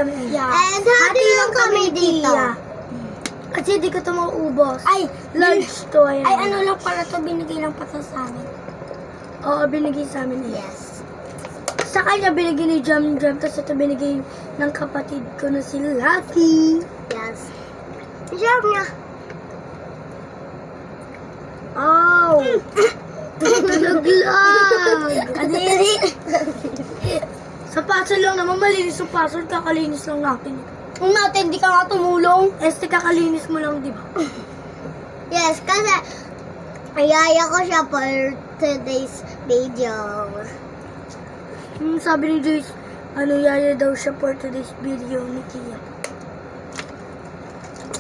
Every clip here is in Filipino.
kami. Yeah. And hati lang kami dito. Kasi di ko ito mauubos. Ay, Lunch to. Ayan. ay ano lang pala to, binigay lang pa to sa amin. Oo, binigay sa amin. Yes. Sa kanya binigay ni Jam Jam, tapos ito binigay ng kapatid ko na si Lucky. Yes. Sarap niya. Oh! Tulog lang! Kadiri. Sa puzzle lang naman, malinis yung puzzle, kakalinis lang natin. Kung natin, di ka nga tumulong. Este, kakalinis mo lang, di ba? Yes, kasi ayaya ko siya for today's video. Sabi ni Joyce, yaya daw siya for today's video ni Kia.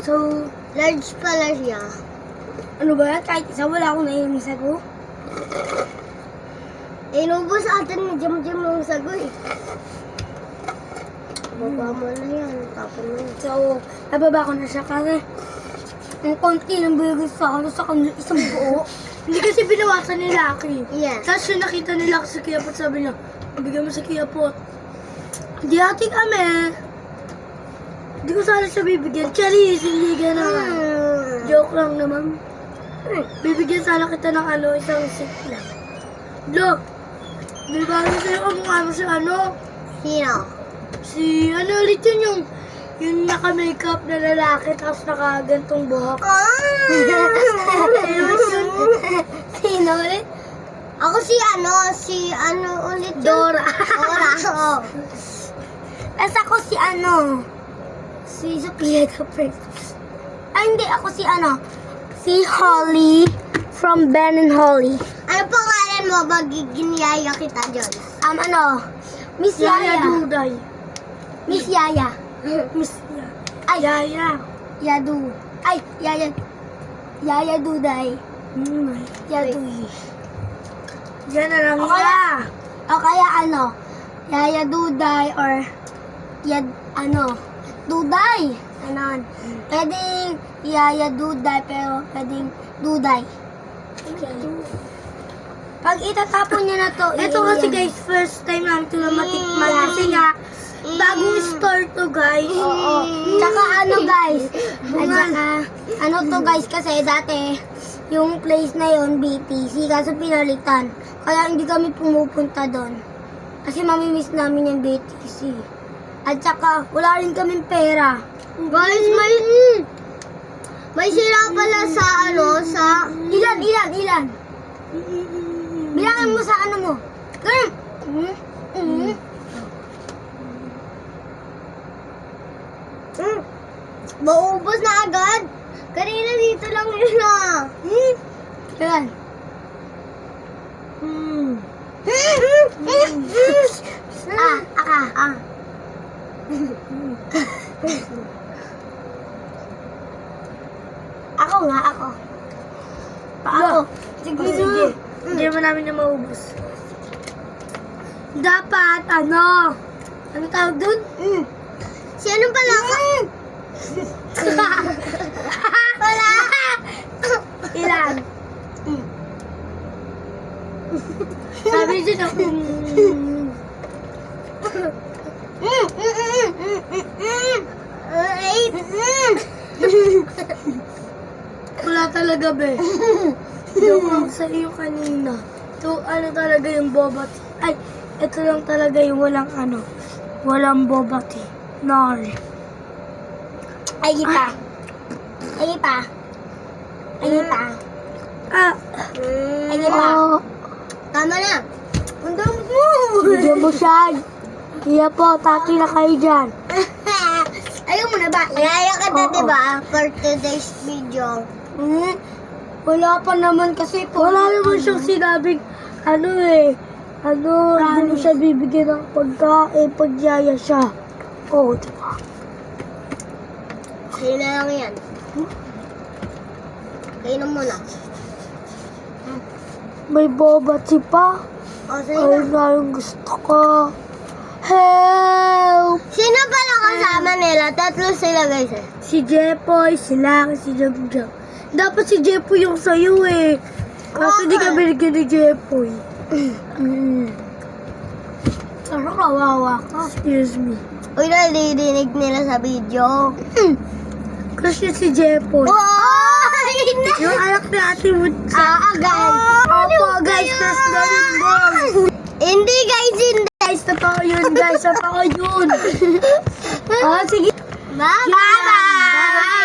So, Large pala siya. Ano ba yan? Kahit isa, wala akong naiinom sago. Inubos atin ni Jam Jam yung sago eh. Baba mo na yan. Tapon mo yan. So, nababa ko na siya kasi ang konti ng bigay sa akin sa kanila isang buo. hindi kasi binawasan ni Lucky. Yes. Tapos yung nakita nila sa Kia Pot, sabi niya, bigyan mo sa Kia Pot. Di ati kami. Hindi ko sana siya bibigyan. Charis, hindi ka naman. Joke lang naman. Bibigyan sana kita ng isang seat lang. Lo, di ba sa'yo kamukha mo si Sino? Si ulit yun yung naka-makeup na lalaki tapos naka-gantong buhok. Sino ulit? Ako si ulit yun? Dora. Dora, oo. Tapos ako si Sophia the Princess. Ay, hindi. Ako si Holly from Ben and Holly. Ano pangalan mo? Magiging yaya kita, Joyce. Miss Yaya Yaya. Duday. Miss Yaya. Miss Ay, Yaya. Yadu. Ay, Yaya Duday. Yaduy. Yan na lang O kaya, nila. o kaya Yaya Duday or Duday. Ganon. Pwedeng Yaya Duday pero pwedeng Duday. Pag itatapon niya na to, Ito kasi guys, first time namin ito na matikman. Kasi nga, bagong store to guys. Oo. Tsaka guys. At saka, to guys kasi dati yung place na yon BTC kaso pinalitan. Kaya hindi kami pumupunta doon. Kasi mamimiss namin yung BTC. At saka wala rin kaming pera. Guys, may sira pala sa sa... Ilan? Bilangin mo sa mo. Maubos na agad. Kanina dito lang yun Ilan? Aka. Ako. Ako. Sige. Hindi naman namin na maubos. Dapat, ano tawag dun? Sino pala ako? Wala. Ilan? Sabi dyan ako, wala talaga, be. Joke lang sa iyo kanina. Ito, talaga yung boba tea. Ay, ito lang talaga yung walang boba tea. Nari. Ay, pa. Ah, Pa. Tama na. Ang dami mo. bigyan mo siya. Iya po, tati na kayo dyan. Ayaw mo na ba? Yaya ka na, Oo. diba? For today's video. Wala pa naman kasi po. Wala naman siyang sinabing, hindi mo siya bibigyan ng pagkain pag yaya siya. Oo, diba? Sa'yo na lang yan. Kainom mo na. May boba tea pa. O, sa'yo Ay, na. nga yung gusto ko. Help! Sino pala kasama nila? Tatlo sila, guys. Si Jepoy, si Laki, si Jam. Dapat si Jepoy yung sa'yo eh. Kasi di ka binigyan ni Jepoy. Pero kawawa ka. Excuse me. Uy, nalilinig nila sa video. Crush niya si Jepoy. Yung anak ni Ate Wood. Guys. Opo, guys. Crush na yun, guys. Hindi, guys, hindi. Guys, totoo yun, guys. Totoo yun. Oh, sige. Bye-bye!